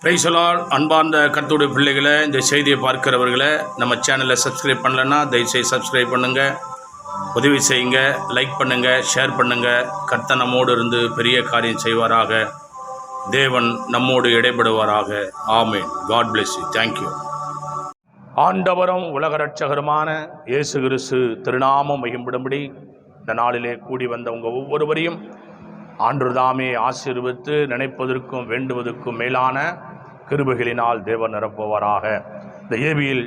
Praise the Lord. அன்பார்ந்த கர்த்தருடைய பிள்ளைகளை, இந்த செய்தியை பார்க்கிறவர்களை, நம்ம சேனலை சப்ஸ்கிரைப் பண்ணலைன்னா தயவுசெய்து சப்ஸ்கிரைப் பண்ணுங்கள், உதவி செய்யுங்க, லைக் பண்ணுங்கள், ஷேர் பண்ணுங்கள். கர்த்தர் நம்மோடு இருந்து பெரிய காரியம் செய்வாராக. தேவன் நம்மோடு இடைபடுவாராக. ஆமென். God bless you. தேங்க்யூ. ஆண்டவரும் உலக ரட்சகருமான இயேசு கிறிஸ்து திருநாமம் மகிமைப்படும்படி இந்த நாளிலே கூடி வந்தவங்க ஒவ்வொருவரையும் ஆண்டவர்தாமே ஆசீர்வதித்து நினைப்பதற்கும் வேண்டுவதற்கும் மேலான கிருபைகளினால் தேவன் நிரப்புவாராக. இந்த ஏபிஎல்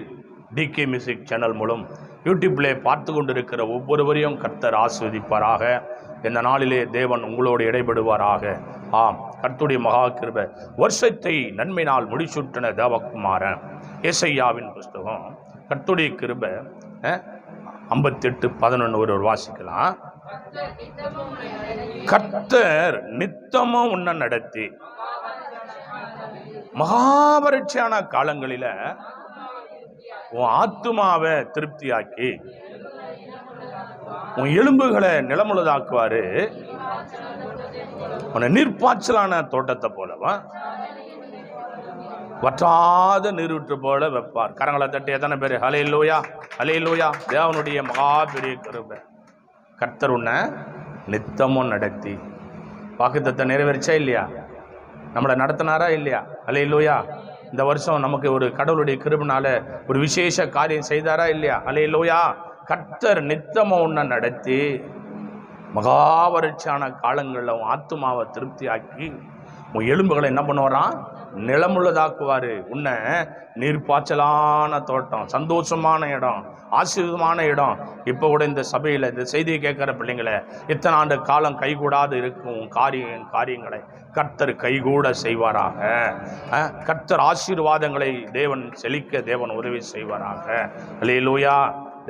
டிகே மியூசிக் சேனல் மூலம் யூடியூப்பிலே பார்த்து கொண்டிருக்கிற ஒவ்வொருவரையும் கர்த்தர் ஆசீர்வதிப்பாராக. இந்த நாளிலே தேவன் உங்களோடு இடைபடுவாராக. ஆம், கர்த்தருடைய மகா கிருபை வருஷத்தை நன்மையினால் முடிசூட்டின தேவகுமாரன் ஏசையாவின் புஸ்தகம் கர்த்தருடைய கிருபை 58:11 ஒரு வாசிக்கலாம். கர்த்தர் நித்தமும் உன்னை நடத்தி மகாபரட்சியான காலங்களில உன் ஆத்துமாவை திருப்தியாக்கி உன் எலும்புகளை நிலமுள்ளதாக்குவாரு. உன்னை நீர்ப்பாய்ச்சலான தோட்டத்தை போலவா வற்றாத நீரூற்று போல வைப்பார். கரங்களை தட்டி எத்தனை பேர் ஹல்லேலூயா ஹல்லேலூயா. தேவனுடைய மகா பெரிய கிருபை. கர்த்தர் உன்னை நித்தமும் நடத்தி வாக்குத்தத்தத்தை நிறைவேறிச்சா இல்லையா? நம்மளை நடத்தினாரா இல்லையா? ஹல்லேலூயா. இந்த வருஷம் நமக்கு ஒரு கடவுளுடைய கிருபைனால ஒரு விசேஷ காரியம் செய்தாரா இல்லையா? ஹல்லேலூயா. கர்த்தர் நித்தமும் உன்னை நடத்தி மகாவரட்சியான காலங்களில் உன் ஆத்துமாவை திருப்தியாக்கி உன் எலும்புகளை என்ன பண்ணுவாரான்? நிலமுள்ளதாக்குவார். உன்னை நீர்ப்பாய்ச்சலான தோட்டம், சந்தோஷமான இடம், ஆசீர்வாதமான இடம். இப்போ கூட இந்த சபையில் இந்த செய்தியை கேட்குற பிள்ளைங்களை, இத்தனை ஆண்டு காலம் கைகூடாது இருக்கும் காரியங்களை கர்த்தர் கைகூட செய்வாராக. கர்த்தர் ஆசீர்வாதங்களை தேவன் செழிக்க தேவன் உதவி செய்வாராக. ஹல்லேலூயா.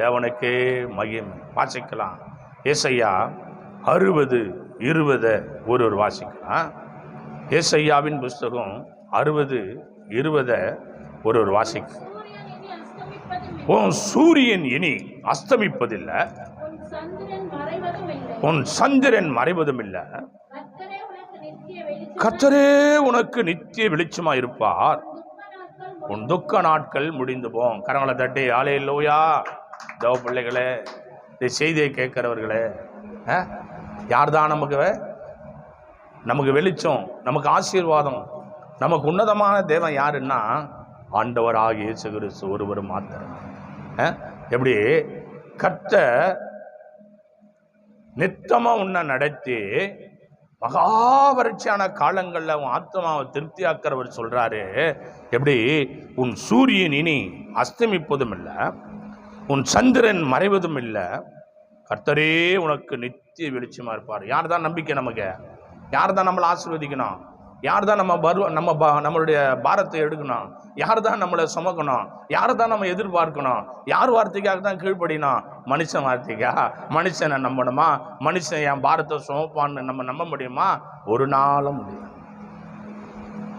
தேவனுக்கே மகிமை. வாசிக்கலாம். ஏசையா 60:20 ஒரு வாசிக்கலாம். ஏசையாவின் புஸ்தகம் 60:20 ஒரு வாசிக்க. உன் சூரியன் இனி அஸ்தமிப்பதில்லை, உன் சந்திரன் மறைவதும் இல்லை. கர்த்தரே உனக்கு நித்திய வெளிச்சமா இருப்பார். உன் துக்க நாட்கள் முடிந்து போம். கரங்களை தட்டி ஹல்லேலூயா. தேவ பிள்ளைகளே, இந்த செய்தியை கேட்கிறவர்களே, யார் தான் நமக்கு வெளிச்சம், நமக்கு ஆசீர்வாதம், நமக்கு உன்னதமான தேவன் யாருன்னா ஆண்டவராகிய இயேசு கிறிஸ்து ஒருவர் மாத்திரம். எப்படி கர்த்தர் நித்தமா உன்னை நடத்தி மகாவரட்சியான காலங்களில் உன் ஆத்மாவை திருப்தியாக்கிறவர் சொல்றாரு. எப்படி? உன் சூரியன் இனி அஸ்தமிப்பதும் இல்லை, உன் சந்திரன் மறைவதும் இல்லை. கர்த்தரே உனக்கு நித்திய வெளிச்சமா இருப்பார். யார் தான் நம்பிக்கை நமக்கு? யார் தான் நம்மளை ஆசீர்வதிக்கணும்? யார் தான் நம்மளுடைய பாரத்தை எடுக்கணும்? யார் தான் நம்மளை சுமக்கணும்? யார் தான் நம்ம எதிர்பார்க்கணும்? யார் வார்த்தைக்காக தான் கீழ்ப்படினோம்? மனுஷன் வார்த்தைக்கா? மனுஷனை நம்பணுமா? மனுஷன் என் பாரத்தை சுமப்பான்னு நம்ம நம்ப முடியுமா? ஒரு நாளும் முடியும்.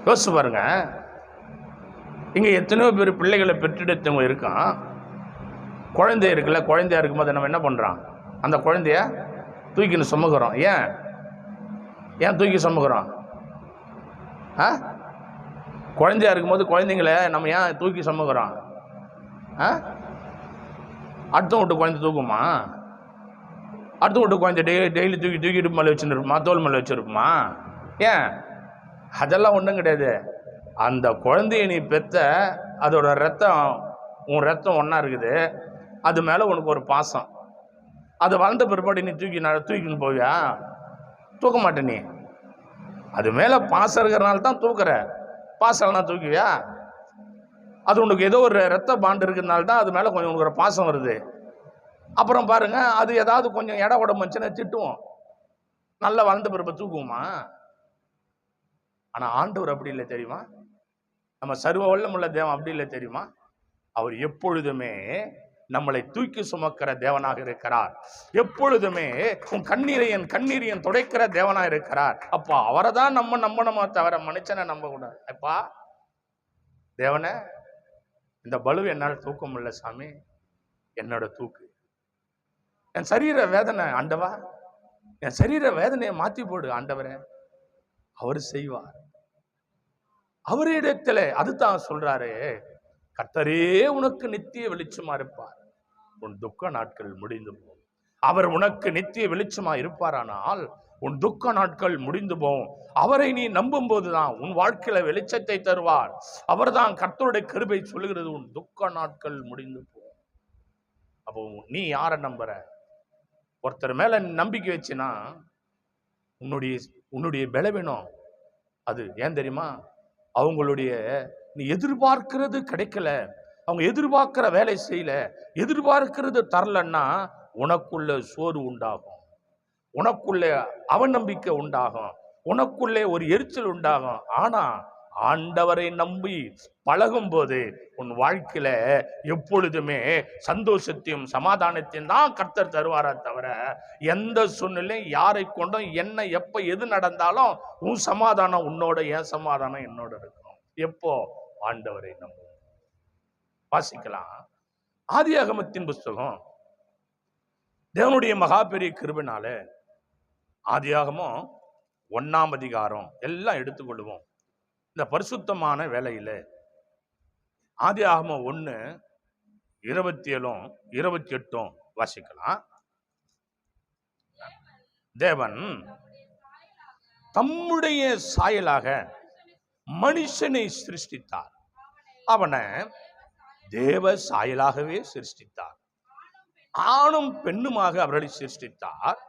யோசிச்சு பாருங்க. இங்க எத்தனையோ பேர் பிள்ளைகளை பெற்றெடுத்தவங்க இருக்கான். குழந்தை இருக்குல்ல, குழந்தையா இருக்கும்போது நம்ம என்ன பண்றோம்? அந்த குழந்தைய தூக்கின்னு சுமக்கிறோம். ஏன் தூக்கி சுமக்கிறோம்? குழந்தையா இருக்கும்போது குழந்தைங்களை நம்ம ஏன் தூக்கி சுமக்கிறோம்? அடுத்த வீட்டு குழந்தை தூக்குமா? அடுத்த வீட்டு குழந்தை டெய்லி தூக்கிட்டு மேலே வச்சுருப்போமா? தோல் மேலே வச்சுருப்போமா? ஏன்? அதெல்லாம் ஒன்றும் கிடையாது. அந்த குழந்தைய நீ பெற்ற அதோட ரத்தம், உன் ரத்தம் ஒன்றா இருக்குது. அது மேலே உனக்கு ஒரு பாசம். அது வளர்ந்த பிற்பாடு நீ தூக்கின்னு போவியா? தூக்க மாட்டே. நீ அது மேலே பாசம் இருக்கிறனால தான் தூக்குற. பாசம்னா தூக்குவியா? அது உனக்கு ஏதோ ஒரு ரத்த பாண்டு இருக்கிறதுனால தான் அது மேலே கொஞ்சம் உனக்கு ஒரு பாசம் வருது. அப்புறம் பாருங்க, அது ஏதாவது கொஞ்சம் இட உடம்பு வந்துச்சுன்னா திட்டுவோம். நல்லா வளர்ந்த பிறப்ப தூக்குவோமா? ஆனால் ஆண்டவர் அப்படி இல்லை தெரியுமா? நம்ம சர்வ வல்லமுள்ள தேவன் அப்படி இல்லை தெரியுமா? அவர் எப்பொழுதுமே நம்மளை தூக்கி சுமக்கிற தேவனாக இருக்கிறார். எப்பொழுதுமே உன் கண்ணீரையன் துடைக்கிற தேவனாக இருக்கிறார். அப்பா அவரை தான் நம்ம நம்பணுமா தவிர மனுஷனை நம்ப கூடாது. அப்பா தேவனே, இந்த பலு என்னால் தூக்க முடியல சாமி, என்னோட தூக்கு. என் சரீர வேதனை ஆண்டவா, என் சரீர வேதனையை மாற்றி போடு ஆண்டவரே. அவர் செய்வார். அவரிடத்துல அதுதான் சொல்றாரு, கர்த்தரே உனக்கு நித்திய வெளிச்சமா இருப்பார், உன் துக்க நாட்கள் முடிந்து போகும். அவர் உனக்கு நித்திய வெளிச்சமா இருப்பாரானால் உன் துக்க நாட்கள் முடிந்து போகும். அவரை நீ நம்பும் போதுதான் உன் வாழ்க்கையில வெளிச்சத்தை தருவார். அவர்தான் கர்த்தருடைய கிருபை சொல்லுகிறது, உன் துக்க நாட்கள் முடிந்து போகும். அப்போ நீ யாரை நம்புற? ஒருத்தர் மேல நம்பிக்கை வச்சுனா உன்னுடைய பலவீனம் அது. ஏன் தெரியுமா? அவங்களுடைய நீ எதிர்பார்க்கிறது கிடைக்கல, அவங்க எதிர்பார்க்கிற வேலை செய்யல, எதிர்பார்க்கிறது தரலன்னா உனக்குள்ள சோறு உண்டாகும், உனக்குள்ள அவநம்பிக்கை உண்டாகும், உனக்குள்ளே ஒரு எரிச்சல் உண்டாகும். ஆனா ஆண்டவரை நம்பி பழகும் போது உன் வாழ்க்கையில எப்பொழுதுமே சந்தோஷத்தையும் சமாதானத்தையும் தான் கர்த்தர் தருவாரா தவிர எந்த சூழ்நிலை யாரை கொண்டும் என்ன எப்ப எது நடந்தாலும் உன் சமாதானம் உன்னோட, என் சமாதானம் என்னோட இருக்கும். எப்போ? ஆண்டவரை நம்பும். வாசிக்கலாம் ஆதியாகமத்தின் புஸ்தகம், தேவனுடைய மகா பெரிய கிருபைனால ஆதியாகமம் 1ஆம் அதிகாரம் எல்லாம் எடுத்துக்கொள்வோம். இந்த பரிசுத்தமான வேலையில ஆதியாகமம் 1:27 28 வாசிக்கலாம். தேவன் தம்முடைய சாயலாக மனுஷனை சிருஷ்டித்தார், அவனை தேவ சாயலாகவே சிருஷ்டித்தார், ஆணும் பெண்ணுமாக அவர்களை சிருஷ்டித்தார்.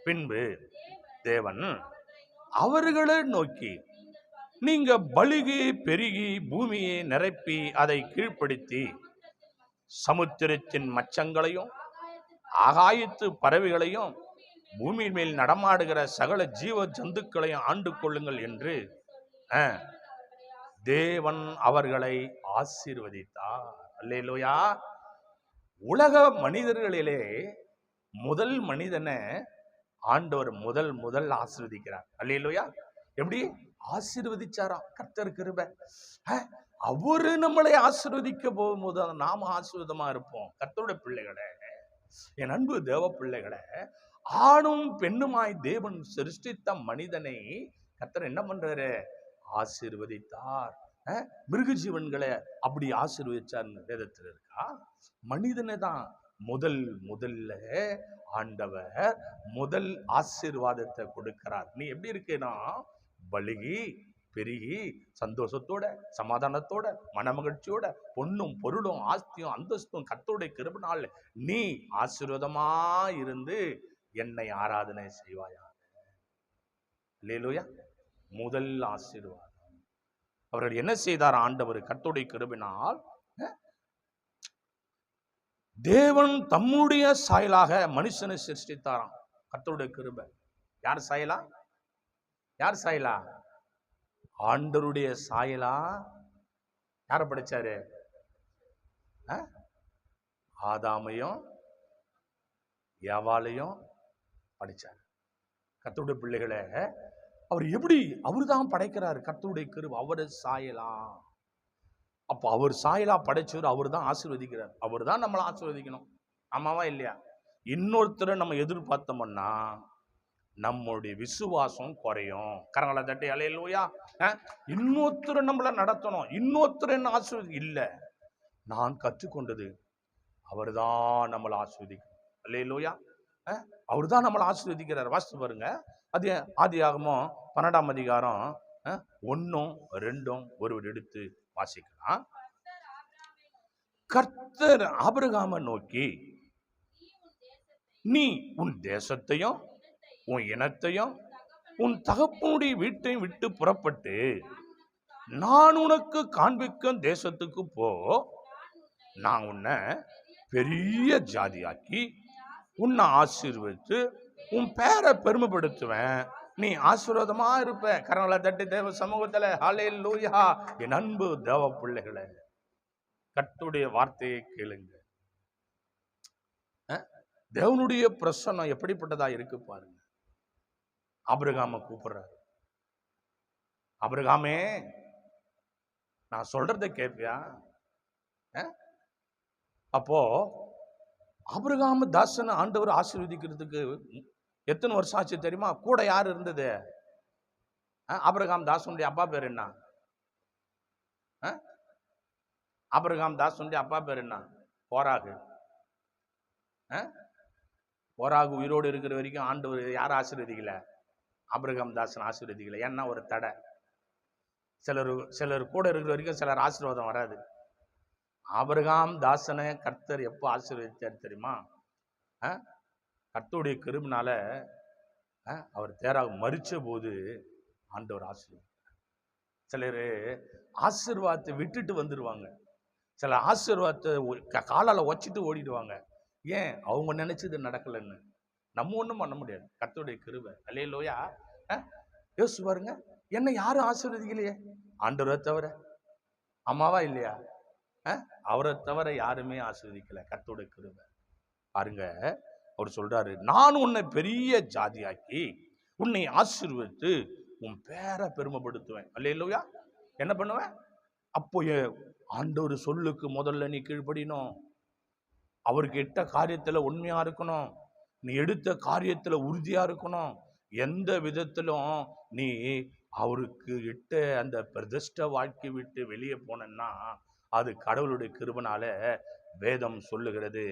பின்பு தேவன் அவர்களை நோக்கி, நீங்க பலுகி பெருகி பூமியை நிரப்பி அதை கீழ்ப்படுத்தி சமுத்திரத்தின் மச்சங்களையும் ஆகாயத்து பறவைகளையும் பூமியின் மேல் நடமாடுகிற சகல ஜீவ ஜந்துக்களையும் ஆண்டு கொள்ளுங்கள் என்று தேவன் அவர்களை ஆசீர்வதித்தார். அல்லேலூயா. உலக மனிதர்களிலே முதல் மனிதனை ஆண்டவர் முதல் ஆசீர்வதிக்கிறார். அல்லேலூயா. எப்படி ஆசீர்வதிச்சாராம்? கர்த்தர் கிருபை. அவரு நம்மளை ஆசீர்வதிக்க போகும்போது நாம ஆசீர்வாதமா இருப்போம். கர்த்தருடைய பிள்ளைகளே, என் அன்பு தேவ பிள்ளைகளே, ஆணும் பெண்ணுமாய் தேவன் சிருஷ்டித்த மனிதனை கர்த்தர் என்ன பண்றாரு? ஆசீர்வதித்தார். மிருக ஜீவன்களை அப்படி ஆசீர்வதிச்சார் வேதத்தில் இருக்கா? மனிதனை தான் முதல்ல ஆண்டவர் முதல் ஆசீர்வாதத்தை கொடுக்கிறார். நீ எப்படி இருக்கேனா? பலுகி பெருகி சந்தோஷத்தோட சமாதானத்தோட மனமகிழ்ச்சியோட பொண்ணும் பொருளும் ஆஸ்தியும் அந்தஸ்தும் கர்த்தருடைய கிருபையினால் நீ ஆசீர்வாதமா இருந்து என்னை ஆராதனை செய்வாயாக. அல்லேலூயா. முதல் ஆசீர்வாதம். அவர்கள் என்ன செய்தார்? ஆண்டவர் கர்த்தருடைய கிருபையினால் தேவன் தம்முடைய சாயலாக மனுஷனை சிருஷ்டித்தாராம். கர்த்தருடைய கிருபை. யார் சாயலா? யார் சாயலா? ஆண்டவருடைய சாயலா. யார படைச்சாரு? ஆதாமையும் ஏவாளையும் படைச்சாரு. கர்த்தருடைய பிள்ளைகளை அவர் எப்படி அவருதான் படைக்கிறாரு. கர்த்தருடைய கிருபை. அவரு சாயலா. அப்போ அவர் சாயலா படைச்சவர், அவர் தான் ஆசீர்வதிக்கிறார். அவர் தான் நம்மளை ஆசீர்வதிக்கணும். ஆமாவா இல்லையா? இன்னொருத்தரை நம்ம எதிர்பார்த்தோம்னா நம்முடைய விசுவாசம் குறையும். கரங்களை தட்டி அல்லேலூயா. இன்னொருத்தரை நம்மளை நடத்தணும், இன்னொருத்தர் என்ன ஆசீர்வதி இல்லை. நான் கற்றுக்கொண்டது அவர் தான் நம்மளை ஆசீர்வதிக்கணும். அல்லேலூயா. அவர் தான் நம்மளை ஆசீர்வதிக்கிறார். வாசித்து பாருங்க. அது ஆதியாகமம் 12ஆம் அதிகாரம் 1, 2 ஒருவர் எடுத்து வாசிக்கலாம். கர்த்தர் ஆபிரகாமை நோக்கி, நீ உன் தேசத்தையும் உன் இனத்தையும் உன் தகப்பனுடைய வீட்டையும் விட்டு புறப்பட்டு நான் உனக்கு காண்பிக்கும் தேசத்துக்கு போ. நான் உன்னை பெரிய ஜாதியாக்கி உன்னை ஆசீர்வதித்து உன் பேரை பெருமைப்படுத்துவேன். நீ ஆசீர்வாதமா இருப்ப. கரங்களை தட்டி தேவ சமூகத்துல ஹல்லேலூயா. என் அன்பு தேவ பிள்ளைகளை, கர்த்தருடைய வார்த்தையை கேளுங்க. தேவனுடைய பிரசன்னம் எப்படிப்பட்டதா இருக்கு பாருங்க. ஆபிரகாமை கூப்பிடுறாரு. ஆபிரகாமே, நான் சொல்றத கேட்பியா? அப்போ ஆபிரகாம் தாசனை ஆண்டவர் ஆசீர்வதிக்கிறதுக்கு எத்தனை வருஷம் ஆச்சு தெரியுமா? கூட யார் இருந்தது? ஆபிரகாம் தாசனுடைய அப்பா பேர் என்ன? ஆபிரகாம் தாசனுடைய அப்பா பேர் என்ன? கோராகு. கோராகு உயிரோடு இருக்கிற வரைக்கும் ஆண்டவர் யாரும் ஆசீர்வதிக்கல? ஆபிரகாம் தாசன் ஆசீர்வதிக்கல. ஏன்னா ஒரு தடை. சிலர் கூட இருக்கிற வரைக்கும் சிலர் ஆசீர்வாதம் வராது. ஆபிரகாம் தாசனை கர்த்தர் எப்போ ஆசீர்வதித்தார் தெரியுமா? கர்த்தருடைய கிருபையினால அவர் தேராக மரிச்ச போது ஆண்டவர் ஆசீர்வாதம். சிலர் ஆசீர்வாதத்தை விட்டுட்டு வந்துடுவாங்க. சில ஆசீர்வாதத்தை காலால் வச்சுட்டு ஓடிடுவாங்க. ஏன்? அவங்க நினைச்சது நடக்கலைன்னு. நம்ம ஒன்றும் பண்ண முடியாது. கர்த்தருடைய கிருபை. அல்லேலூயா. யோசிச்சு பாருங்க, என்ன யாரும் ஆசீர்வதிக்கலையே ஆண்டவரை தவிர. அம்மாவா இல்லையா? அவரை தவிர யாருமே ஆசீர்வதிக்கல. கர்த்தருடைய கிருபை பாருங்க. அவர் சொல்றாரு, நான் உன்னை பெரிய ஜாதியாக்கி உன்னை ஆசீர்வதித்து உன் பேரை பெருமைப்படுத்துவேன். அல்லேலூயா. என்ன பண்ணுவேன்? அப்போ ஆண்டவர் சொல்லுக்கு முதல்ல நீ கீழ்ப்படியணும். அவருக்கு இட்ட காரியத்துல உண்மையா இருக்கணும். நீ எடுத்த காரியத்துல உறுதியா இருக்கணும். எந்த விதத்திலும் நீ அவருக்கு இட்ட அந்த பிரதிஷ்ட வாழ்க்கை விட்டு வெளியே போனா அது கடவுளுடைய கிருபைனால வேதம் சொல்லுகிறது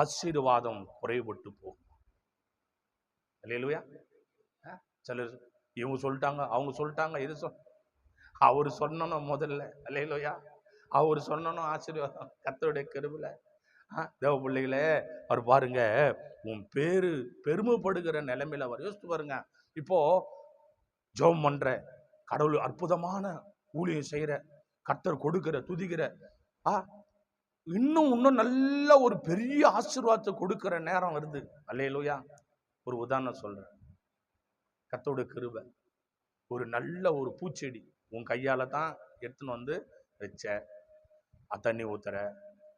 ஆசீர்வாதம் குறைபட்டு போகும். இல்லையா? சிலர் இவங்க சொல்லிட்டாங்க, அவங்க சொல்லிட்டாங்க, இது அவரு சொன்னனும் முதல்ல. அல்லேலூயா. அவரு சொன்னனும் ஆசீர்வாதம் கர்த்தருடைய கிருபையில. தேவ பிள்ளைகளே, அவர் பாருங்க, உன் பேரு பெருமைப்படுகிற நிலைமையில அவர். யோசித்து பாருங்க, இப்போ ஜெபம் பண்ற, கடவுள் அற்புதமான ஊழியம் செய்யற, கர்த்தர் கொடுக்கிற துதிக்கிற, இன்னும் நல்ல ஒரு பெரிய ஆசீர்வாதத்தை கொடுக்கிற நேரம் வருது. அல்லேலூயா. ஒரு உதாரணம் சொல்றேன். கர்த்தருடைய கிருபை. ஒரு நல்ல ஒரு பூச்செடி உன் கையால தான் எடுத்துன்னு வந்து வச்ச, தண்ணி ஊத்துற,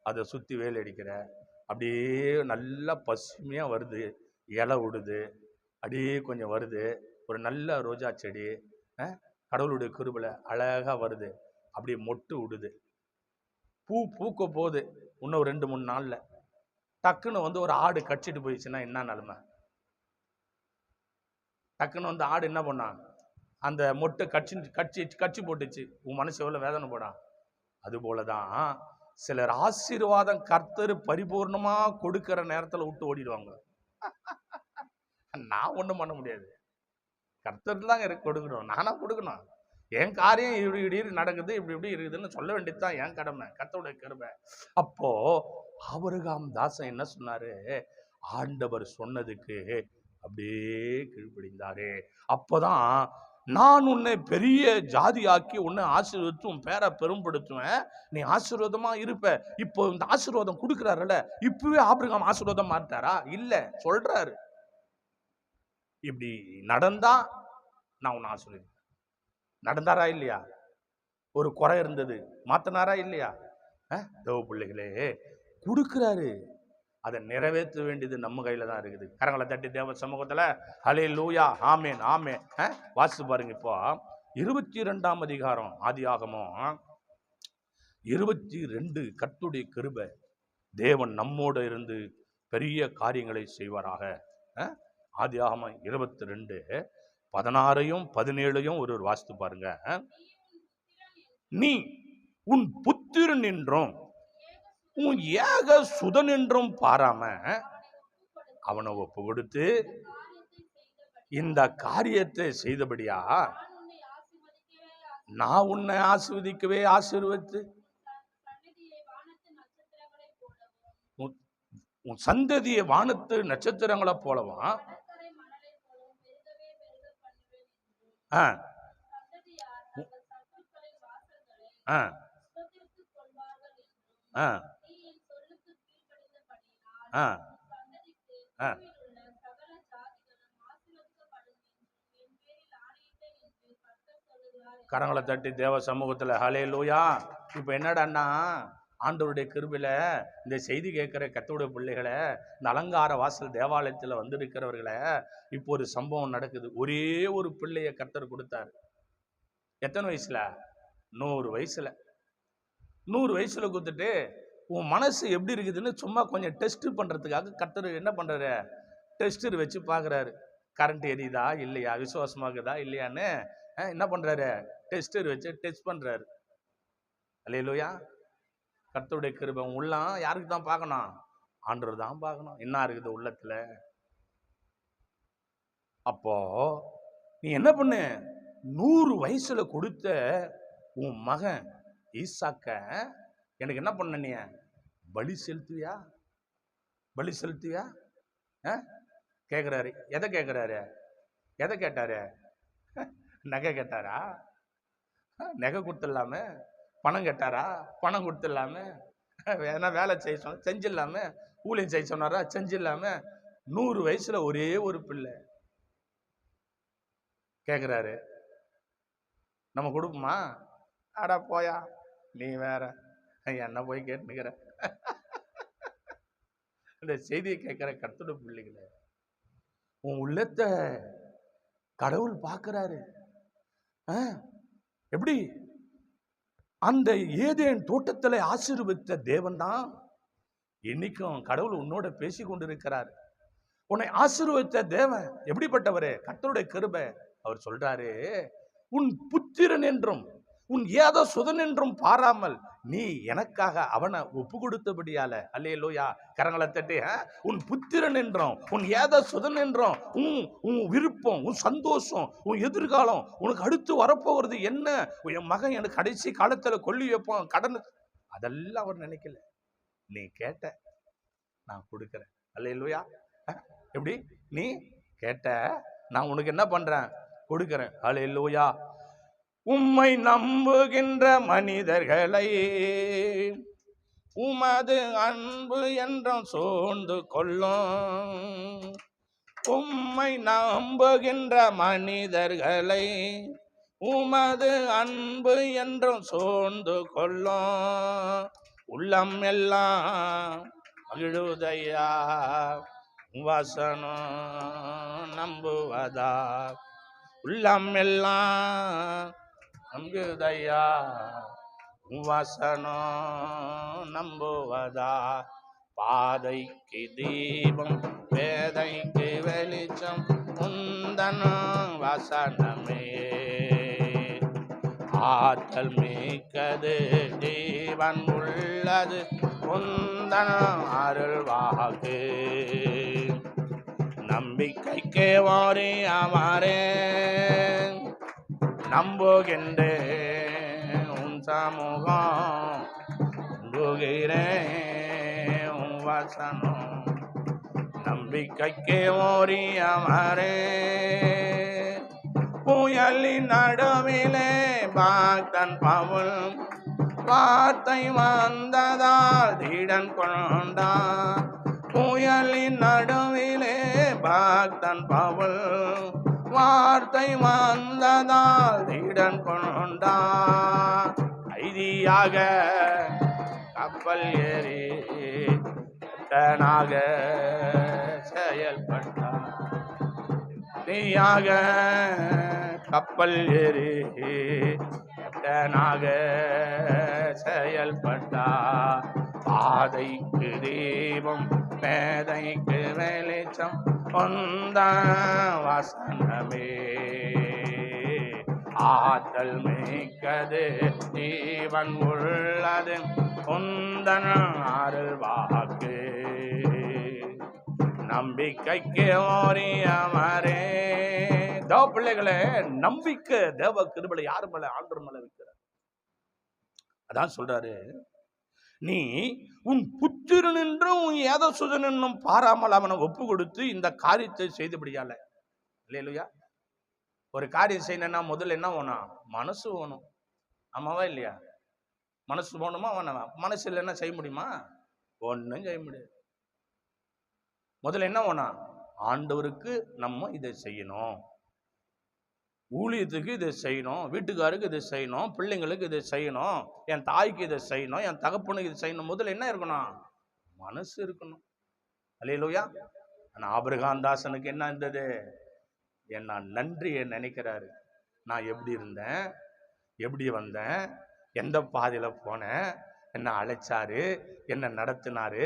அதை சுற்றி வேலை அடிக்கிற, அப்படியே நல்லா பசுமையாக வருது, இலை விடுது, அப்படியே கொஞ்சம் வருது. ஒரு நல்ல ரோஜா செடி கடவுளுடைய கிருபையில அழகாக வருது, அப்படியே மொட்டு விடுது, பூ பூக்க போகுது. இன்னும் 2-3 நாளில் டக்குன்னு வந்து ஒரு ஆடு கடிச்சிட்டு போயிடுச்சுன்னா என்ன நிலைமை? டக்குன்னு வந்து ஆடு என்ன பண்ணா? அந்த மொட்டை கட்சி போட்டுச்சு. உன் மனசு எவ்வளோ வேதனை போடா? அது போலதான் சிலர் ஆசீர்வாதம் கர்த்தர் பரிபூர்ணமா கொடுக்கிற நேரத்துல விட்டு ஓடிடுவாங்க. நான் ஒண்ணும் பண்ண முடியாது. கர்த்தர் தான் எனக்கு கொடுக்கணும். நானா கொடுக்கணும். என் காரியம் இப்படி நடக்குது, இப்படி இருக்குதுன்னு சொல்ல வேண்டியதுதான் என் கடமை. கர்த்தருடைய கிருபை. அப்போ ஆபிரகாம் தாசன் என்ன சொன்னாரு? ஆண்டவர் சொன்னதுக்கு அப்படியே கீழ்ப்படிந்தாரு. அப்பதான் நான் உன்னை பெரிய ஜாதியாக்கி உன்னை ஆசீர்வதித்து உன் பேரை பெரும்படுத்துவேன், நீ ஆசீர்வாதமா இருப்ப. இப்போ இந்த ஆசீர்வாதம் கொடுக்குறாருல்ல, இப்பவே ஆபிரகாம் ஆசீர்வாதம் மாட்டாரா? இல்ல, சொல்றாரு, இப்படி நடந்தா நான் உன்னை ஆசீர்வதிப்பேன். நடந்தாரா இல்லையா? ஒரு குறை இருந்தது, மாத்தினாரா இல்லையா? தேவ பிள்ளைகளே, கொடுக்குறாரு. அதை நிறைவேற்ற வேண்டியது நம்ம கையில தான் இருக்குது. கரங்களை தட்டி தேவ சமூகத்துல ஹல்லேலூயா, ஆமென், ஆமென். வாசித்து பாருங்க. இப்போ 22ஆம் அதிகாரம் ஆதியாகமம் 22. கர்த்தருடைய கிருபை. தேவன் நம்மோடு இருந்து பெரிய காரியங்களை செய்வாராக. ஆதியாகமம் 22:16 17 ஒரு வாசித்து பாருங்க. நீ உன் புத்திரன் என்றும் உன் ஏக சுதன் என்றும் பாராம அவனை ஒப்பு கொடுத்து இந்த காரியத்தை செய்தபடியா நான் உன்னை ஆசீர்வதிக்கவே ஆசீர்வதித்து உன் சந்ததியை வானத்து நட்சத்திரங்களை போலவா கரங்களை தட்டி தேவ சமூகத்துல ஹல்லேலூயா. இப்ப என்னடான்னா, ஆண்டவருடைய கிருபையில இந்த செய்தி கேட்கிற கர்த்தருடைய பிள்ளைகளை, இந்த அலங்கார வாசல் தேவாலயத்துல வந்திருக்கிறவர்களை, இப்போ ஒரு சம்பவம் நடக்குது. ஒரே ஒரு பிள்ளைய கர்த்தர் கொடுத்தாரு. எத்தனை வயசுல? 100 வயசுல. 100 வயசுல கொடுத்துட்டு உன் மனசு எப்படி இருக்குதுன்னு சும்மா கொஞ்சம் டெஸ்ட் பண்றதுக்காக கர்த்தர் என்ன பண்றாரு? டெஸ்டர் வச்சு பாக்குறாரு. கரண்ட் எரியுதா இல்லையா, விசுவாசமாகுதா இல்லையான்னு என்ன பண்றாரு? டெஸ்டர் வச்சு டெஸ்ட் பண்றாரு. அல்லேலூயா. கர்த்தருடைய கிருபை உள்ளம் யாருக்கு தான் பார்க்கணும்? ஆண்டவர் தான் பார்க்கணும் என்ன இருக்குது உள்ளத்துல. அப்போ நீ என்ன பண்ணு, 100 வயசுல கொடுத்த உன் மகன் ஈசாக்க எனக்கு என்ன பண்ண, நீ பலி செலுத்துவியா? பலி செலுத்துவியா கேட்கிறாரு. எதை கேட்கிறாரு? எதை கேட்டாரு? நகை கேட்டாரா? நகை கொடுத்துடலாம. பணம் கேட்டாரா? பணம் கொடுத்துடலாம. வேணா வேலை செய்ய சொன்ன செஞ்சிடலாம. ஊழியம் செய்ய சொன்னாரா? செஞ்சிடலாம. 100 வயசுல ஒரே ஒரு பிள்ளை கேட்கிறாரு. நம்ம கொடுப்போமா? அடா போயா, நீ வேற என்ன போய் கேட்டுக்கிற. இந்த செய்தியை கேட்கிற கர்த்தருடைய பிள்ளைகளை, உன் உள்ளத்தை கடவுள் பார்க்கிறாரு. எப்படி? அந்த ஏதேன் தோட்டத்தில் ஆசீர்வதித்த தேவன் தான் இன்னைக்கும் கடவுள் உன்னோட பேசி கொண்டிருக்கிறார். உன்னை ஆசீர்வதித்த தேவன் எப்படிப்பட்டவரு? கர்த்தருடைய கிருபை. அவர் சொல்றாரு, உன் புத்திரன் என்றும் உன் ஏதோ சுதன் என்றும் பாராமல் நீ எனக்காக அவனை ஒப்பு கொடுத்தபடியால. அல்லேலூயா. கரங்களை தட்டி, உன் புத்திரன் என்றும் உன் ஏதோ சுதன் என்றும் உன் விருப்பம், உன் சந்தோஷம், உன் எதிர்காலம், உனக்கு அடுத்து வரப்போகிறது என்ன, என் மகன் எனக்கு கடைசி காலத்துல கொல்லி வைப்பான் கடன், அதெல்லாம் அவர் நினைக்கல. நீ கேட்ட, நான் கொடுக்கிறேன். அல்லேலூயா. எப்படி? நீ கேட்ட, நான் உனக்கு என்ன பண்றேன்? கொடுக்கிறேன். அல்லேலூயா. உம்மை நம்புகின்ற மனிதர்களை உமது அன்பு என்றும் சூழ்ந்து கொள்ளும். உம்மை நம்புகின்ற மனிதர்களை உமது அன்பு என்றும் சூழ்ந்து கொள்ளும். உள்ளம் எல்லாம் மகிழுதையா வசனம் நம்புவதா. உள்ளம் எல்லாம் நம்புதையா வசனம் நம்புவதா. பாதைக்கு தீபம் வேதைக்கு வெளிச்சம் உந்தன் வசனமே. ஆற்றல் மிக்கது ஜீவன் உள்ளது உந்தன் அருள்வாக்கு. நம்பிக்கைக்கு வாரி அமரே நம்புகின்றேன் உன் சமூகம், நம்புகிறேன் உன் வசனம். நம்பிக்கைக்கு ஓரி அமரே புயலின் நடுவிலே பக்தன் பவுல் வார்த்தை வந்ததால் திடன் கொண்டான். புயலின் நடுவிலே பக்தன் பவுல் வார்த்தை வந்ததால் திடன் கொண்டான். கைதியாக கப்பல் ஏறி கேப்டனாக செயல்பட்டான். கைதியாக கப்பல் ஏறி கேப்டனாக செயல்பட்டான். பாதைக்கு தீபம் பேதைக்கு வெளிச்சம் கொண்ட வசனமே. ஆற்றல் மிக்கது ஜீவன் உள்ளது உந்தன் அருள்வாக்கு. நம்பிக்கைக்கு ஓரி அமரே. தேவ பிள்ளைகளே, நம்பிக்கை தேவ கிருபையில யாரு மேல? ஆண்டவர் மேல வைக்கிறார். அதான் சொல்றாரு, நீ உன் புத்திரன் என்றும் உன் ஏதோ சுதன் என்னும் பாராமல் அவனை ஒப்பு கொடுத்து இந்த காரியத்தை செய்தபடியால. இல்லையா? ஒரு காரியம் செய்யணும்னா முதல்ல என்ன வேணும்? மனசு வேணும். ஆமாவா இல்லையா? மனசு வேணுமா வேணாமா? மனசு இல்லைன்னா செய்ய முடியுமா? ஒன்றும் செய்ய முடியாது. முதல்ல என்ன வேணும்? ஆண்டவருக்கு நம்ம இதை செய்யணும், ஊழியத்துக்கு இதை செய்யணும், வீட்டுக்காருக்கு இதை செய்யணும், பிள்ளைங்களுக்கு இதை செய்யணும், என் தாய்க்கு இதை செய்யணும், என் தகப்பனுக்கு இதை செய்யணும். முதல்ல என்ன இருக்கணும்? மனசு இருக்கணும். அல்லேலூயா. ஆனால் ஆபிரகாம் தாசனுக்கு என்ன இருந்தது? என்ன நன்றியை நினைக்கிறாரு. நான் எப்படி இருந்தேன், எப்படி வந்தேன், எந்த பாதையில் போனேன், என்ன அழைச்சாரு, என்ன நடத்தினாரு,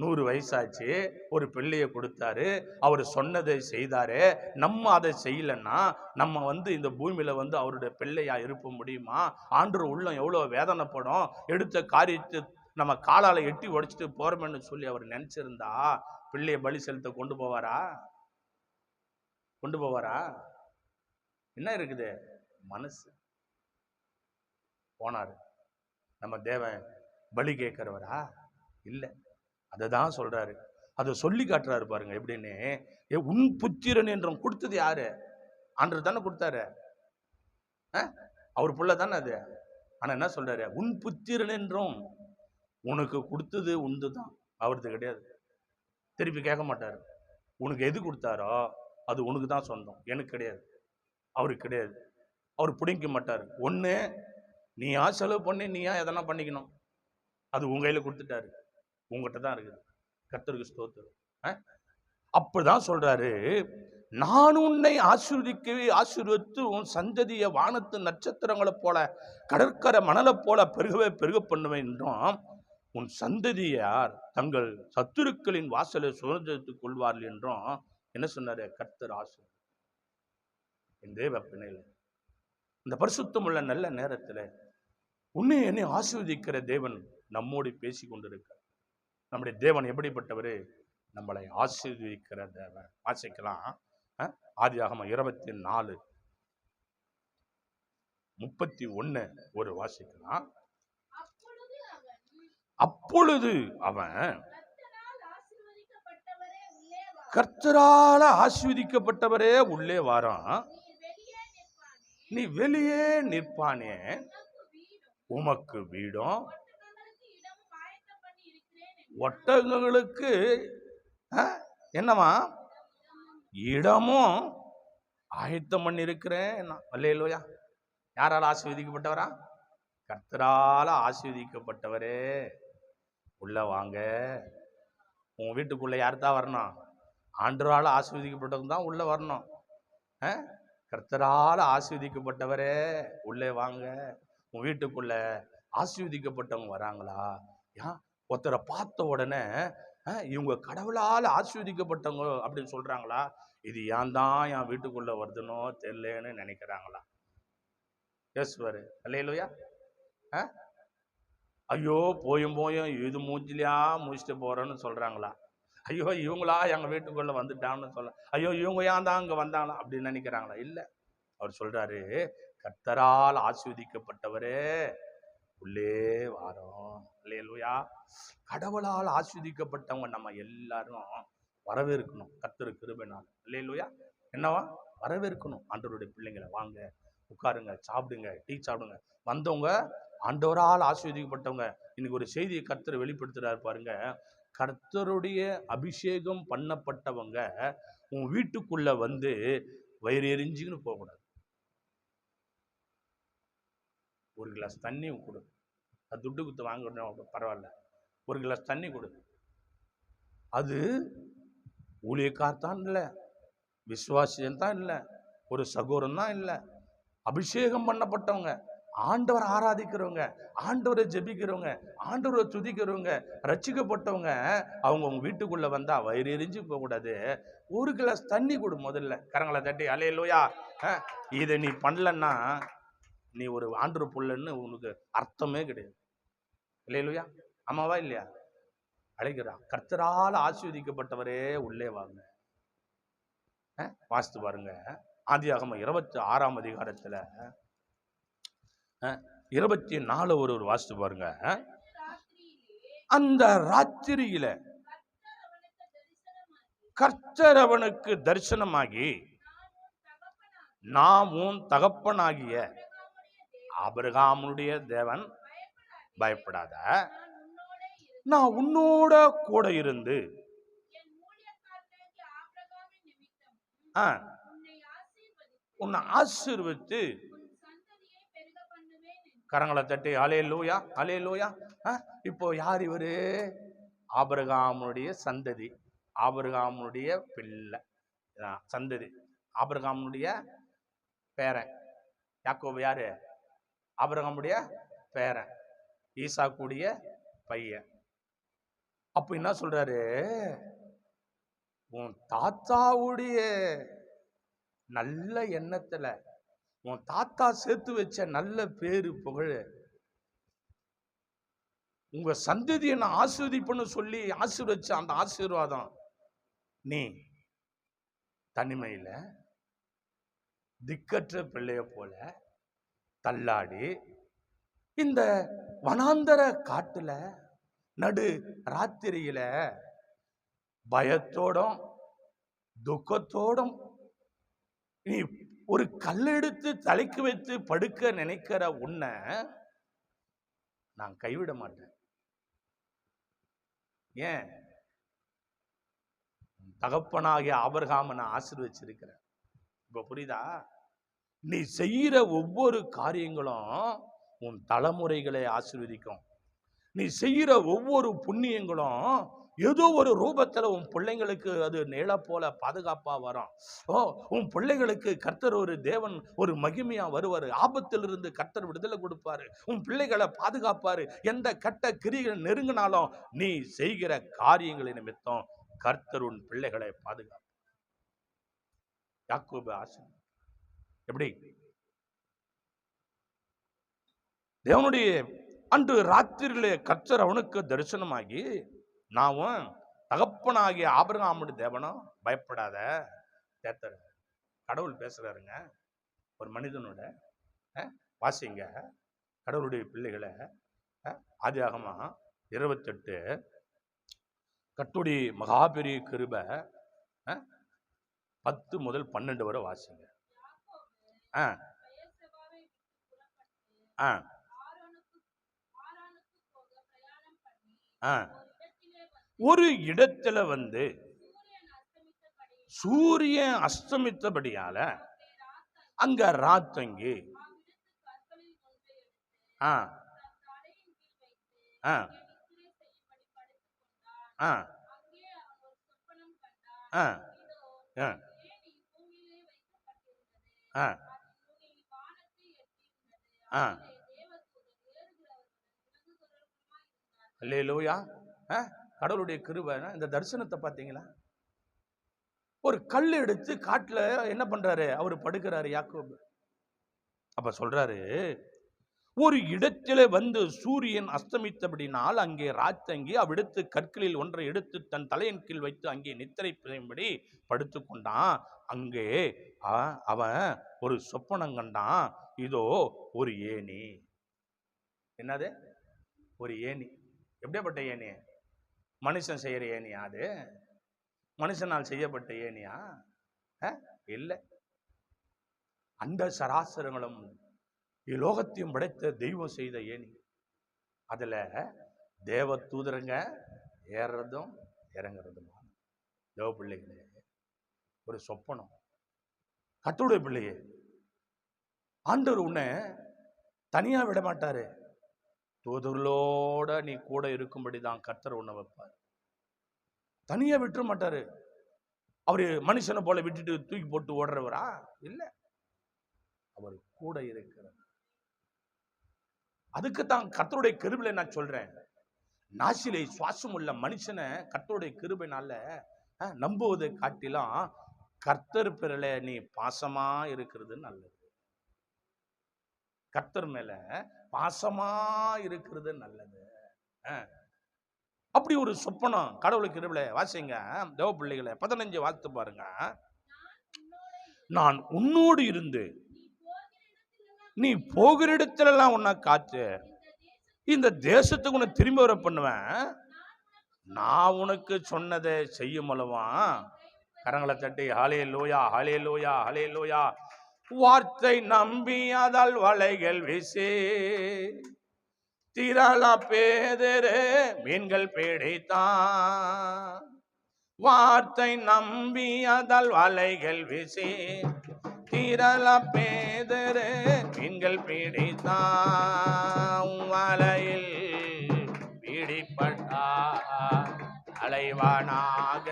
100 வயசாச்சு, ஒரு பிள்ளைய கொடுத்தாரு, அவர் சொன்னதை செய்தாரு. நம்ம அதை செய்யலன்னா நம்ம இந்த பூமியில அவருடைய பிள்ளையா இருக்க முடியுமா? ஆண்டவர் உள்ளம் எவ்வளவு வேதனைப்படும். எடுத்த காரியத்தை நம்ம காலால எட்டி உடைச்சிட்டு போறோம்னு சொல்லி அவர் நினைச்சிருந்தா பிள்ளைய பலி செலுத்த கொண்டு போவாரா? கொண்டு போவாரா? என்ன இருக்குது? மனசு. போனாரு. நம்ம தேவன் பலி கேட்கிறவரா? இல்ல. அததான் சொல்றாரு. அதை சொல்லி காட்டுறாரு பாருங்க. எப்படின்னு, உன் புத்திரன் என்றும் கொடுத்தது யாரு? ஆண்டவர் தானே கொடுத்தாரு. அவர் புள்ள தானே அது. ஆனா என்ன சொல்றாரு? உன் புத்திரன் என்றும், உனக்கு கொடுத்தது உண்டு தான், அவருக்கு கிடையாது. திருப்பி கேட்க மாட்டாரு. உனக்கு எது கொடுத்தாரோ அது உனக்கு தான் சொந்தம், எனக்கு கிடையாது, அவருக்கு கிடையாது. அவர் பிடிக்க மாட்டாரு. ஒண்ணு நீயா செலவு பண்ணி நீயா எதனா பண்ணிக்கணும், அது உங்க கையில கொடுத்துட்டாரு, உங்ககிட்ட தான் இருக்குது. கர்த்தருக்கு ஸ்தோத்திரம். அப்படிதான் சொல்றாரு. நான் உன்னை ஆசீர்வதித்து உன் சந்ததிய வானத்து நட்சத்திரங்களை போல கடற்கரை மணலை போல பெருகவே பெருக பண்ணுவேன் என்றும், உன் சந்ததியார் தங்கள் சத்துருக்களின் வாசலை சுதந்திரத்துக் கொள்வார்கள் என்றும் என்ன சொன்னாரு? கர்த்தர் ஆசீர்வதி. என் தேவ பிள்ளைகளே, இந்த பரிசுத்தம் உள்ள நல்ல நேரத்தில் உன்னை என்னை ஆசீர்வதிக்கிற தேவன் நம்மோடு பேசி கொண்டிருக்கிறார். நம்முடைய தேவன் எப்படிப்பட்டவர்? நம்மளை ஆசீர்வதிக்கிற தேவன். வாசிக்கலாம். ஆதியாகமம் 24:31 ஒரு வாசிக்கலாம். அப்பொழுது அவன் கர்த்தரால் ஆசீர்வதிக்கப்பட்டவரே உள்ளே வாரான், நீ வெளியே நிற்பானே, உமக்கு வீடும் ஒட்டகங்களுக்கு என்னவா இடமும் ஆயத்தம் பண்ணி இருக்கிறேன். அல்லேலூயா. யாரால ஆசீர்வதிக்கப்பட்டவரா? கர்த்தரால ஆசீர்வதிக்கப்பட்டவரே உள்ள வாங்க. உன் வீட்டுக்குள்ள யார் தான் வரணும்? ஆண்டவரால ஆசீர்வதிக்கப்பட்டவங்க தான் உள்ள வரணும். கர்த்தரால ஆசீர்வதிக்கப்பட்டவரே உள்ளே வாங்க. உன் வீட்டுக்குள்ள ஆசீர்வதிக்கப்பட்டவங்க வராங்களா? ஒருத்தரை பார்த்த உடனே இவங்க கடவுளால் ஆசீர்வதிக்கப்பட்டவங்க அப்படின்னு சொல்றாங்களா? இது ஏன் தான் என் வீட்டுக்குள்ள வருதுனோ தெரியலன்னு நினைக்கிறாங்களா? பேசுவாரு. அல்லேலூயா. ஐயோ போயும் இது மூஞ்சிலியா முடிச்சுட்டு போறேன்னு சொல்றாங்களா? ஐயோ இவங்களா எங்க வீட்டுக்குள்ள வந்துட்டான்னு சொல்ல, ஐயோ இவங்க ஏன் தான் அங்க வந்தாங்களா அப்படின்னு நினைக்கிறாங்களா? இல்ல. அவர் சொல்றாரு, கர்த்தரால் ஆசீர்வதிக்கப்பட்டவரே உள்ளே வாரோம். அல்லேலூயா. கடவுளால் ஆசீர்வதிக்கப்பட்டவங்க நம்ம எல்லாரும் வரவேற்கணும். கர்த்தர் கிருபையினால். அல்லேலூயா. என்னவா? வரவேற்கணும். ஆண்டவருடைய பிள்ளைங்களை வாங்க, உட்காருங்க, சாப்பிடுங்க, டீ சாப்பிடுங்க. வந்தவங்க ஆண்டவரால் ஆசீர்வதிக்கப்பட்டவங்க. இன்னைக்கு ஒரு செய்தியை கர்த்தர் வெளிப்படுத்துறாரு பாருங்க. கர்த்தருடைய அபிஷேகம் பண்ணப்பட்டவங்க உன் வீட்டுக்குள்ள வயிறு எரிஞ்சுன்னு போகக்கூடாது. ஒரு கிளாஸ் தண்ணி கொடு. அது துட்டு குத்து வாங்க பரவாயில்ல, ஒரு கிளாஸ் தண்ணி கொடு. அது ஊழியக்கார்தான் இல்லை, விசுவாசியந்தான் இல்லை, ஒரு சகோதரன் தான் இல்லை, அபிஷேகம் பண்ணப்பட்டவங்க, ஆண்டவர் ஆராதிக்கிறவங்க, ஆண்டவரை ஜெபிக்கிறவங்க, ஆண்டவரை துதிக்கிறவங்க, ரட்சிக்கப்பட்டவங்க, அவங்க உங்க வீட்டுக்குள்ள வந்தா வயிறு எரிஞ்சு போக கூடாது. ஒரு கிளாஸ் தண்ணி கொடு. முதல்ல கரங்களை தட்டி அல்லேலூயா. இதை நீ பண்ணலன்னா நீ ஒரு ஆண்டவர் புள்ளன்னு உனக்கு அர்த்தமே கிடையாது. அல்லேலூயா. ஆமாவா இல்லையா? அழைக்கிறான். கர்த்தரால் ஆசீர்வதிக்கப்பட்டவரே உள்ளே வாங்க. வாசித்து பாருங்க. ஆதியாகமம் 26ஆம் அதிகாரத்துல 24 ஒரு வாசித்து பாருங்க. அந்த ராத்திரியில கர்த்தர் அவனுக்கு தரிசனமாகி, நான் உன் தகப்பனாகிய ஆபிரகாமுடைய தேவன், பயப்படாத, நான் உன்னோட கூட இருந்து உன்னை ஆசீர்வதித்து கரங்களை தட்டி அல்லேலூயா அல்லேலூயா. இப்போ யார் இவரு? ஆபிரகாமுடைய சந்ததி, ஆபிரகாமுடைய பிள்ளை சந்ததி, ஆபிரகாமுடைய பேரன். யாக்கோபு யாரு? ஆபிரகாமுடைய பேரன். ஈசாக்குடைய பையன். அப்ப என்ன சொல்றாரு, உன் தாத்தாவுடைய நல்ல எண்ணத்துல உன் தாத்தா சேர்த்து வச்ச நல்ல பேரு புகழ் உங்க சந்ததியை நான் ஆசீர்வதிப்பேன்னு சொல்லி ஆசீர்வச்ச அந்த ஆசீர்வாதம் நீ தனிமையில திக்கற்ற பிள்ளைய போல தள்ளாடி இந்த வனாந்தர காட்டுல நடு ராத்திரியில பயத்தோடும் துக்கத்தோடும் நீ ஒரு கல்லெடுத்து தலைக்கு வைத்து படுக்க நினைக்கிற உன்னை நான் கைவிட மாட்டேன். ஏன்? தகப்பனாகிய ஆபிரகாமை நான் ஆசீர்வச்சிருக்கிறேன். இப்ப புரியுதா? நீ செய்யற ஒவ்வொரு காரியங்களும் உன் தலைமுறைகளை ஆசீர்வதிக்கும். நீ செய்யற ஒவ்வொரு புண்ணியங்களும் ஏதோ ஒரு ரூபத்துல உன் பிள்ளைங்களுக்கு அது நிழ போல பாதுகாப்பா வரும். உன் பிள்ளைகளுக்கு கர்த்தர் ஒரு தேவன் ஒரு மகிமையா வருவாரு. ஆபத்திலிருந்து கர்த்தர் விடுதலை கொடுப்பாரு. உன் பிள்ளைகளை பாதுகாப்பாரு. எந்த கட்ட கிரிகள் நெருங்கினாலும் நீ செய்கிற காரியங்களை நிமித்தம் கர்த்தர் உன் பிள்ளைகளை பாதுகாப்பார். யாக்கோபு ஆசை எப்படி? தேவனுடைய அன்று ராத்திரியிலே கர்த்தர் அவனுக்கு தரிசனமாகி, நான் தகப்பனாகிய ஆபிரகாமுடைய தேவனும், பயப்படாத. தேத்தர் கடவுள் பேசுறாருங்க ஒரு மனிதனோட. வாசிங்க கடவுளுடைய பிள்ளைகளை. ஆதியாகமா 28 கர்த்தருடைய மகாபெரிய கிருபை 10 முதல் 12 வரை வாசிங்க. ஒரு இடத்துல சூரியன் அஸ்தமித்தபடியால அங்க ராத்தங்கி அல்லேலூயா. கடவுளுடைய கிருபை. இந்த தரிசனத்தை பார்த்தீங்களா? ஒரு கல் எடுத்து காட்டுல என்ன பண்றாரு? அவரு படுக்கிறாரு யாக்கோபு. அப்ப சொல்றாரு, ஒரு இடத்திலே சூரியன் அஸ்தமித்தபடினால் அங்கே ராத்தங்கி அவ்விடத்து கற்களில் ஒன்றை எடுத்து தன் தலையின் கீழ் வைத்து அங்கே நித்திரை செய்யும்படி படுத்து கொண்டான். அங்கே அவன் ஒரு சொப்பனம் கண்டான். இதோ ஒரு ஏணி. என்னது? ஒரு ஏணி. எப்படியாப்பட்ட ஏணி? மனுஷன் செய்யற ஏணியா? அது மனுஷனால் செய்யப்பட்ட ஏணியா? இல்லை. அந்த சராசரங்களும் இலோகத்தையும் படைத்த தெய்வம் செய்த ஏணி. அதுல தேவ தூதரங்க ஏறதும் இறங்குறதுமா. தேவ பிள்ளைகளே, ஒரு சொப்பனம். கர்த்தருடைய பிள்ளையே, ஆண்டவர் உன்னை தனியா விட மாட்டாரு. தூதர்களோட நீ கூட இருக்கும்படிதான் கர்த்தர் உன்னை வைப்பார். தனியா விட்டுற மாட்டாரு. அவரு மனுஷனை போல விட்டுட்டு தூக்கி போட்டு ஓடுறவரா? இல்ல, அவர் கூட இருக்கிறார். அதுக்குத்தான் கர்த்தருடைய கிருபையில நான் சொல்றேன், நாசிலை சுவாசம் உள்ள மனுஷனை கர்த்தருடைய கிருபையினால நம்புவதை காட்டிலும் கர்த்தர் பேரில நீ பாசமா இருக்கிறது நல்லது. கர்த்தர் மேல பாசமா இருக்கிறது நல்லது. அப்படி ஒரு சொப்பனம் கடவுளுக்கு கிருபையில. வாசிங்க தேவ பிள்ளைகளை 15 வாசித்து பாருங்க. நான் உன்னோடு இருந்து நீ போகிற இடத்துல எல்லாம் உன்னை காத்து இந்த தேசத்துக்கு உன்னை திரும்பி வர பண்ணுவேன். நான் உனக்கு சொன்னதை செய்யும் அளவா. கரங்களை தட்டி ஹல்லேலூயா, ஹல்லேலூயா, ஹல்லேலூயா. வார்த்தை நம்பியதால் வலைகள் வீசி திரள பேதரே மீன்கள் பிடித்தான். வார்த்தை நம்பியதால் வலைகள் வீசி திரள பேதரே மீன்கள் பிடித்தான். வலையில் பிடிப்பட்டார் அலைவானாக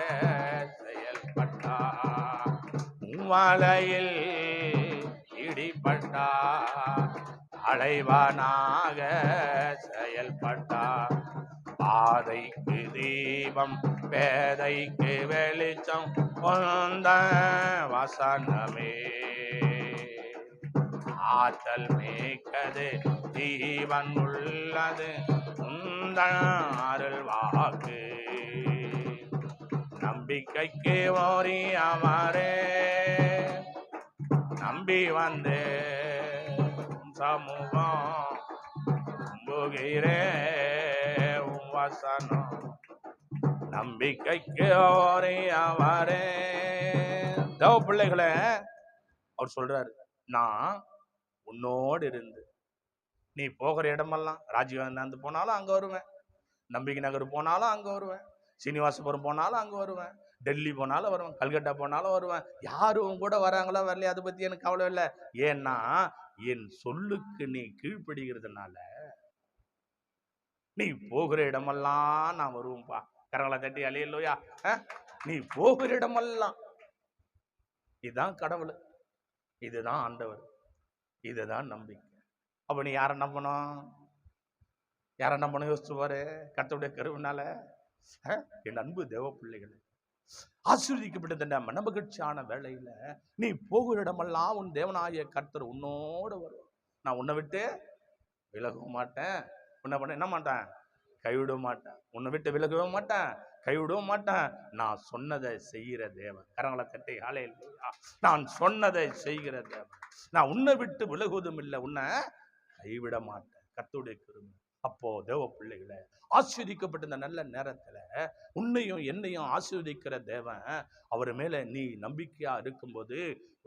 செயல்பட்டார். வலையில் பிடிப்பட்டார் அலைவானாக செயல் செயல்பட்டா. பாதைக்கு தீபம் பேதைக்கு வெளிச்சம் உந்த வசனமே. ஆற்றல் மிக்கது ஜீவன் உள்ளது உந்த அருள் வாக்கு. நம்பிக்கைக்கு ஓரியவரே நம்பி வந்து சமூகம் நம்புகிறே வசனம். நம்பிக்கைக்கு ஓரியவரே. தேவ பிள்ளைகளே, அவர் சொல்றாரு, நான் உன்னோடு இருந்து நீ போகிற இடமெல்லாம், ராஜீவ்காந்தி போனாலும் அங்க வருவேன், நம்பிக்கை நகர் போனாலும் அங்க வருவேன், சீனிவாசபுரம் போனாலும் அங்க வருவேன், டெல்லி போனாலும் வருவேன், கல்கட்டா போனாலும் வருவேன். யாரும் கூட வராங்களோ வரலையா அதை பத்தி எனக்கு கவலை இல்லை. ஏன்னா என் சொல்லுக்கு நீ கீழ்ப்படுகிறதுனால நீ போகிற இடமெல்லாம் நான் வருவேன்பா. கரங்களை தட்டி அல்லேலூயா. நீ போகிற இடமெல்லாம். இதுதான் கடவுள், இதுதான் ஆண்டவர், இதுதான் நம்பிக்கை. அப்ப நீ யாரை நம்பணும்? யாரை நம்பணும் யோசிச்சு பாரு. கர்த்தருடைய கருவினால. என் அன்பு தேவ பிள்ளைகள், ஆசீர்வதிக்கப்பட்ட மனமகிழ்ச்சியான வேளையில நீ போகிற இடமெல்லாம் உன் தேவனாகிய கர்த்தர் உன்னோடு வருவார். நான் உன்னை விட்டு விலகவும் மாட்டேன், உன்னை பண்ண என்ன மாட்டேன், கைவிடவும் மாட்டேன். உன்னை விட்டு விலகவும் மாட்டேன், கைவிடவும் மாட்டேன். நான் சொன்னதை செய்கிற தேவன். கரங்களை தட்டி ஹல்லேலூயா. நான் சொன்னதை செய்கிற தேவன். நான் உன்னை விட்டு விலகுவதும் இல்லை, உன்னை கைவிட மாட்டேன். கர்த்தருடைய கிருபை. அப்போ தேவ பிள்ளைகளை, ஆசீர்வதிக்கப்பட்ட இந்த நல்ல நேரத்துல உன்னையும் என்னையும் ஆசீர்வதிக்கிற தேவன், அவர் மேல நீ நம்பிக்கையா இருக்கும்போது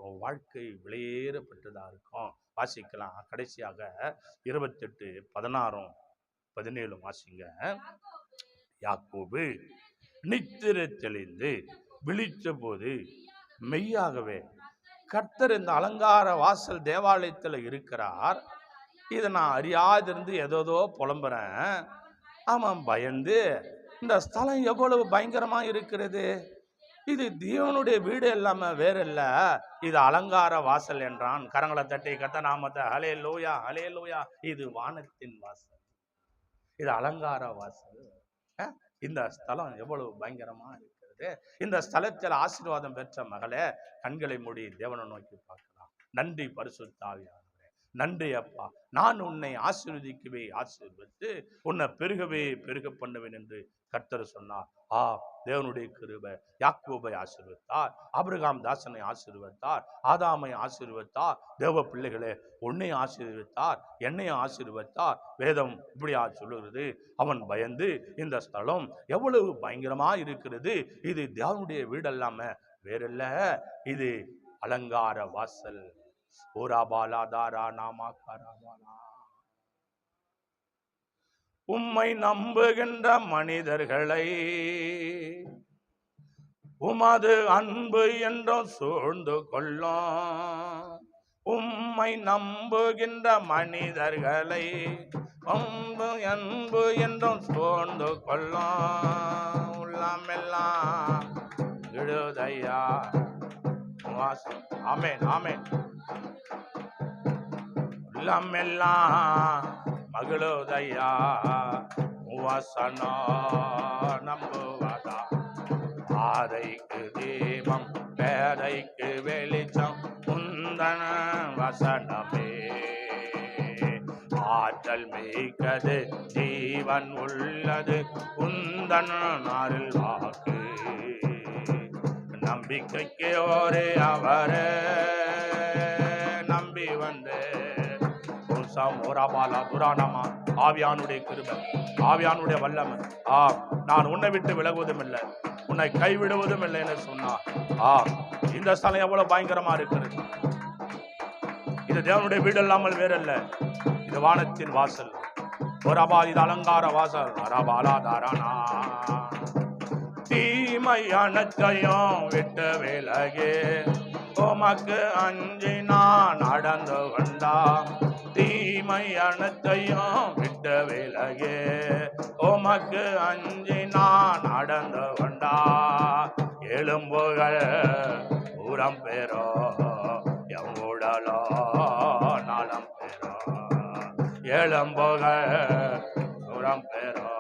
உன் வாழ்க்கை விலையேறப்பட்டதா இருக்கும். வாசிக்கலாம் கடைசியாக 28:16-17 வாசிங்க. யாக்கோபு நித்திரை தெளிந்து விழித்த போது மெய்யாகவே கர்த்தர் இந்த அலங்கார வாசல் தேவாலயத்துல இருக்கிறார். இதை நான் அறியாதிருந்து ஏதோ புலம்புறேன். ஆமாம், பயந்து இந்த ஸ்தலம் எவ்வளவு பயங்கரமா இருக்கிறது, இது தேவனுடைய வீடு இல்லாம வேற இல்ல, இது அலங்கார வாசல் என்றான். கரங்களை தட்டி கர்த்தர் நாமத்தை ஹல்லேலூயா ஹல்லேலூயா. இது வானத்தின் வாசல், இது அலங்கார வாசல். இந்த ஸ்தலம் எவ்வளவு பயங்கரமா இருக்கிறது. இந்த ஸ்தலத்தில் ஆசீர்வாதம் பெற்ற மகளே, கண்களை மூடி தேவனை நோக்கி பார்க்கலாம். நன்றி பரிசுத்த ஆவியானவரே, நன்றி அப்பா. நான் உன்னை ஆசீர்வதிக்கவே ஆசீர்வதித்து உன்னை பெருகவே பெருக பண்ணுவேன் என்று கர்த்தர் சொன்னார். தேவனுடைய கிருபை யாக்கோபை ஆசீர்வதித்தார், ஆபிரகாம் தாசனை ஆசீர்வதித்தார், ஆதாமை ஆசீர்வதித்தார். தேவ பிள்ளைகளே, உன்னை ஆசீர்வதித்தார், என்னையும் ஆசீர்வதித்தார். வேதம் இப்படியா சொல்லுகிறது, அவன் பயந்து இந்த ஸ்தலம் எவ்வளவு பயங்கரமா இருக்கிறது, இது தேவனுடைய வீடல்லாம வேறல்ல, இது அலங்கார வாசல். உம்மை நம்புகின்ற மனிதர்களை உமது அன்பு என்றும் சூழ்ந்து கொள்ளும். உம்மை நம்புகின்ற மனிதர்களை அன்பு என்றும் சூழ்ந்து கொள்ளும். உள்ளமெல்லாம் விடுதையா. ஆமென் ஆமென். உள்ளமெல்லாம் மகிழுதையா. வசனோ நம்புவதா. பாதைக்கு தீபம் பேதைக்கு வெளிச்சம் உந்தன வசனமே. ஆற்றல் மிக்கது ஜீவன் உள்ளது உந்தன அருள் வாக்கு. நம்பிக்கைக்கு ஒரே அவரே நம்பி வந்து ஆவியானுடைய கிருபை, ஆவியானுடைய வல்லமை. நான் உன்னை விட்டு விலகுவதும் இல்லை, உன்னை கைவிடுவதும் இல்லை என்று சொன்னார். இந்த ஸ்தலம் எவ்வளவு பயங்கரமா இருக்கிறது. இது தேவனுடைய வீடு இல்லாமல் வேறல்ல, இது வானத்தின் வாசல். இது அலங்கார வாசல். தீமை அனைத்தையும் விட்டு விலகே உமக்கு அஞ்சி நான் நடந்து கொண்டான். தீமை அனைத்தையும் விட்டு விலகே உமக்கு அஞ்சி நான் நடந்து கொண்டா. எலும்புகள் உரம் பெறோ எவ்வுடலோ நலம் பெறோ. எலும்புகள் சுரம் பெறா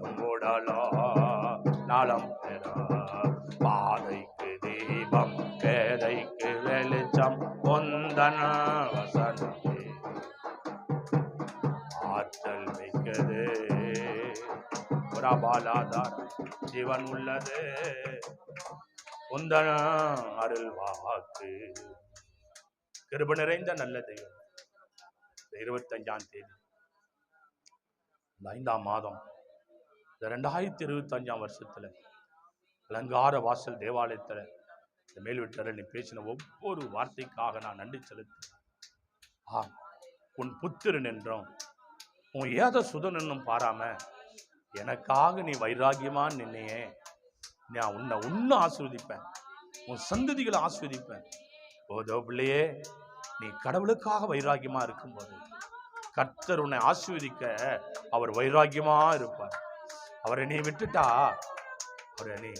எங்குடலோ நலம் பெறா. பாதைக்கு தீபம் பேதைக்கு வெளிச்சம் பொந்தன வசனமே ஆற்றல் மிக்கது பிரபாலாதார் ஜீவன் உள்ளது பொந்தன அருள் வாக்கு. கிருபை நிறைந்த நல்ல தெய்வம். 25ஆம் தேதி 5ஆம் மாதம் 2025ஆம் வருஷத்துல அலங்கார வாசல் தேவாலயத்துல இந்த மேல்விட்டர நீ பேசின ஒவ்வொரு வார்த்தைக்காக நான் நன்றி செலுத்துறேன். உன் புத்திரன் என்றும் உன் ஏத சுதன் என்னும் பாராம எனக்காக நீ வைராகியமா நின்னையே. நான் உன்னை ஆஸ்வதிப்பேன், உன் சந்ததிகளை ஆஸ்வதிப்பேன். போதோ பிள்ளையே, நீ கடவுளுக்காக வைராகியமா இருக்கும்போது கர்த்தர் உன்னை ஆசீர்வதிக்க அவர் வைராகியமா இருப்பார். அவரை நீ விட்டுட்டா அவரை நீ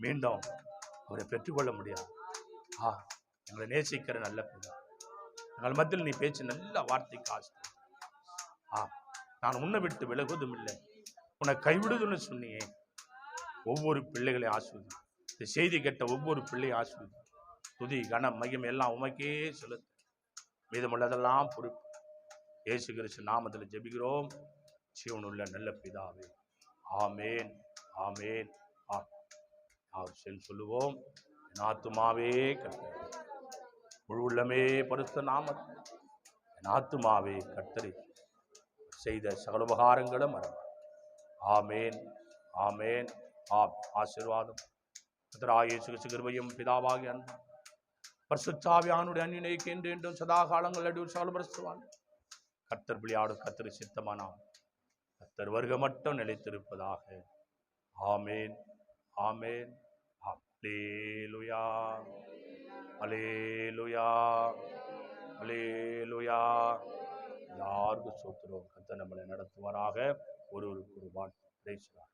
மீண்டும் அவரை பெற்றுக்கொள்ள முடியாது. எங்களை நேசிக்கிற நல்ல பிள்ளை, எங்கள் மத்தியில் நீ பேச்சு நல்ல வார்த்தைக்கு ஆசை. நான் உன்னை விட்டு விலகுவதும் இல்லை, உன்னை கைவிடுதுன்னு சொன்னியே. ஒவ்வொரு பிள்ளைகளையும் ஆசீர்வதி. இந்த செய்தி கேட்ட ஒவ்வொரு பிள்ளையும் ஆசீர்வதி. துதி கனம் மகிமை எல்லாம் உமக்கே செலுத்து. மீதமுள்ளதெல்லாம் பொறுப்பு. இயேசு கிறிஸ்து நாமத்தில் ஜெபிக்கிறோம் ஜீவனுள்ள நல்ல பிதாவே. ஆமேன் ஆமேன். சொல்லுவோம். என் ஆத்துமாவே கர்த்தரை, முழு உள்ளமே பரிசுத்த நாமத்தில் என் ஆத்துமாவே கர்த்தரை செய்த சகல உபகாரங்களும் மறவார். ஆமேன் ஆமேன். ஆசீர்வாதம் கர்த்தராகிய இயேசு கிறிஸ்து கிருபையும் பிதாவாகிய அன்பும் பரிசுத்தாவியானுடைய அன்பினைக்கு என்றென்றும் சதா காலங்கள் அடி சகலபரிசுவான். கர்த்தர் விளையாடும் கர்த்தர் சித்தமானாம் கர்த்தர் வருகை மட்டும் நிலைத்திருப்பதாக. ஆமேன் ஆமேன். அல்லேலூயா அல்லேலூயா அல்லேலூயா. யாருக்கு சோத்திரம். கர்த்தர் நம்மளை நடத்துவாராக. ஒருவருக்கு ஒரு வார்த்தை பேசுவார்.